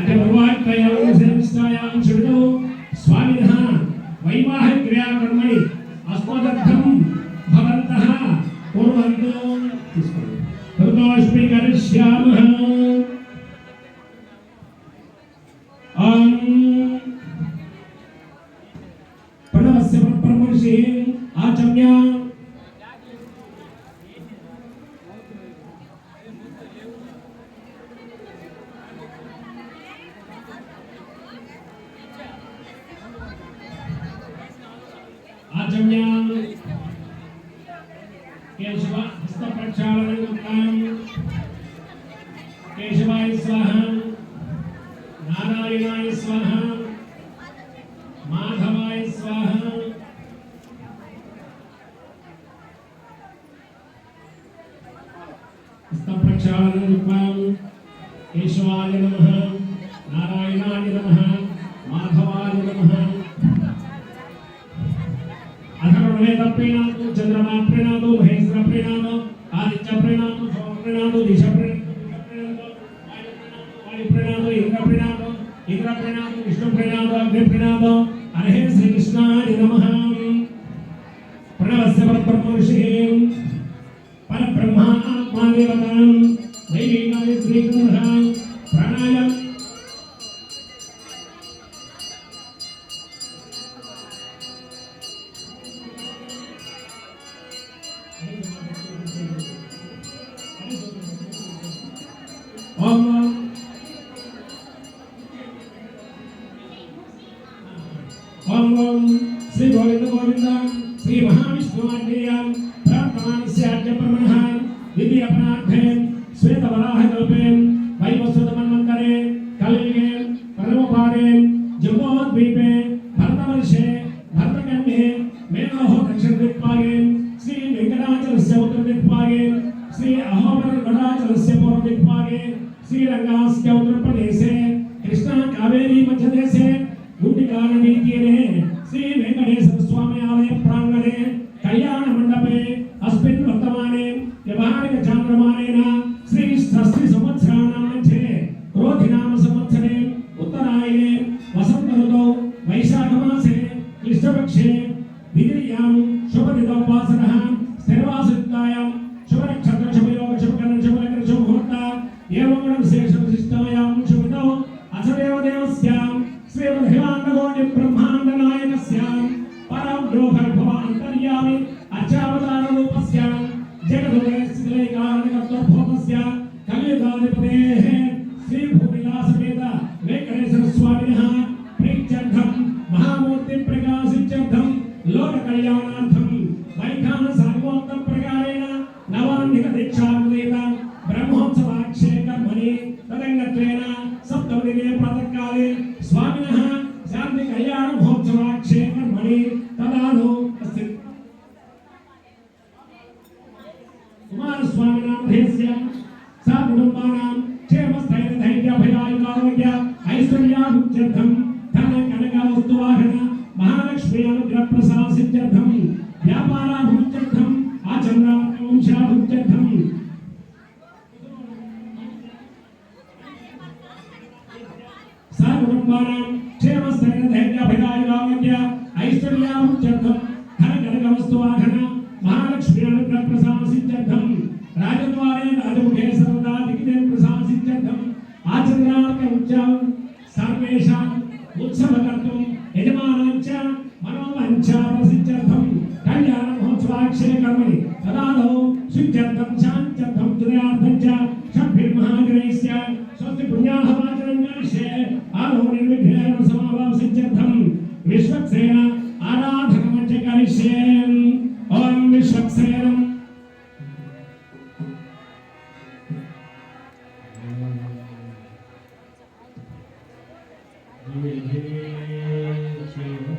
अजमवाक्यं सेविष्टायां शुद्धो स्वामिनः वैवाहिक क्रियाकर्मणि अस्मदर्थं भवन्तः कुर्वन्तु कृतोऽस्मि करिष्यामः प्रणवस्य परमर्षि आचम्य आचम्य केशव हस्त प्रक्षालनं केशवाय स्वाहा नारायणाय स्वाहा माधवाय स्वाहा हस्त प्रक्षालनं केशवाय नमः नारायणाय नमः माधवाय नमः अधर्ववेद प्रीणातु चंद्रमा प्रीणातु महेश्वर प्रीणातु आदित्य प्रीणातु सोम प्रीणातु दिशा प्रीणातु वायु प्रीणातु इंद्र प्रीणातु विष्णु प्रीणातु अग्नि प्रीणातु हरे श्री कृष्णाय नमः प्रणवस्य परब्रह्मर्षिः परब्रह्मा आत्मा देवता दैवी गायत्री क्रमः प्राणायाम ओम ओम श्री गोविंद गोविंद श्री महाविष्णुवाज्ञेयं प्रार्थमानस्य आज्ञप्रमणः विधि अपराधे श्वेत वराह कल्पे वैवस्वत मन्वन्तरे कलियुगे परमोपादे जम्बोद्वीपे भरतवर्षे भरतकन्ये मेघोः दक्षिणदिक्पागे श्री वेंकटाचलस्य उत्तरदिक्पागे श्री अहोबलगडाचलस्य पूर्वदिक्पागे श्रीरंगास्य उत्तरप्रदेशे कृष्णा कावेरी मध्यदेशे गुंडिकानदीतीरे श्री वेंकटेश्वर स्वामी आलय प्रांगणे कल्याण मंडपे अस्मिन् वर्तमाने व्यवहारिक चांद्रमानेन श्री षष्ठी संवत्सराणां मध्ये क्रोधिनाम संवत्सरे उत्तरायणे वसंत ऋतौ वैशाख मासे कृष्णपक्षे द्वितीयां शुभदिनोपासनः स्थिरवासयुक्तायां शुभनक्षत्र शुभयोग शुभकरण शुभलग्न शुभमुहूर्त एवं विशेष विशिष्टायां शुभदिनौ अथदेवदेवस्यां श्रीमद्हिमाण्डकोटि ब्रह्माण्ड नायकस्यां परं ब्रोहर्भवान्तर्यामि अर्चावतार रूपस्यां जगदुदयस्थितिलय कारणकर्तृभूतस्य कलियुगाधिपतेः श्री भूविलासमेत वेंकटेश्वर स्वामिनः प्रीत्यर्थं महामूर्ति प्रकाशित्यर्थं लोक कल्याणार्थं वैखान सार्वोत्तम प्रकारेण नवान्निक दीक्षानुदेत ब्रह्मोत्सवाक्षे कर्मणि तदंगत्वेन सप्तमदिने प्रातःकाले स्वामिनः शान्ति कल्याण महोत्सवाक्षे कर्मणि तदानु अस्ति कुमारस्वामिनां देहस्य सा कुटुम्बानां क्षेमस्थैर्यधैर्याभयायुरारोग्य ऐश्वर्याभिवृद्ध्यर्थं धन कनक वस्तुवाहन महालक्ष्मी अनुग्रह प्रसादसिद्ध्यर्थं व्यापाराभिवृद्ध्यर्थं आचन्द्रावंशाभिवृद्ध्यर्थं सा कुटुम्बानां क्षेमस्थैर्यधैर्याभयायुरारोग्य ऐश्वर्याभिवृद्ध्यर्थं धन कनक वस्तुवाहन महालक्ष्मी अनुग्रह प्रसादसिद्ध्यर्थं राजद्वारे राजमुखे सर्वदा दिग्विजय प्रसादसिद्ध्यर्थं आचन्द्रार्क उच्चां सर्वेषाम् उत्सवकर्तुं यजमानाञ्च मनोवाञ्छाप्रसिद्ध्यर्थं कल्याण महोत्सवाक्षे कर्मणि तदादौ शुद्ध्यर्थं शान्त्यर्थं तुर्यार्थं च षड्भिर्महाजनैश्च स्वस्ति पुण्याः वाचनं करिष्ये आदौ निर्विघ्नेन समावाप्सित्यर्थं विश्वक्सेन आराधकमञ्च करिष्ये ॐ विश्वक्सेनं धीरे धीरे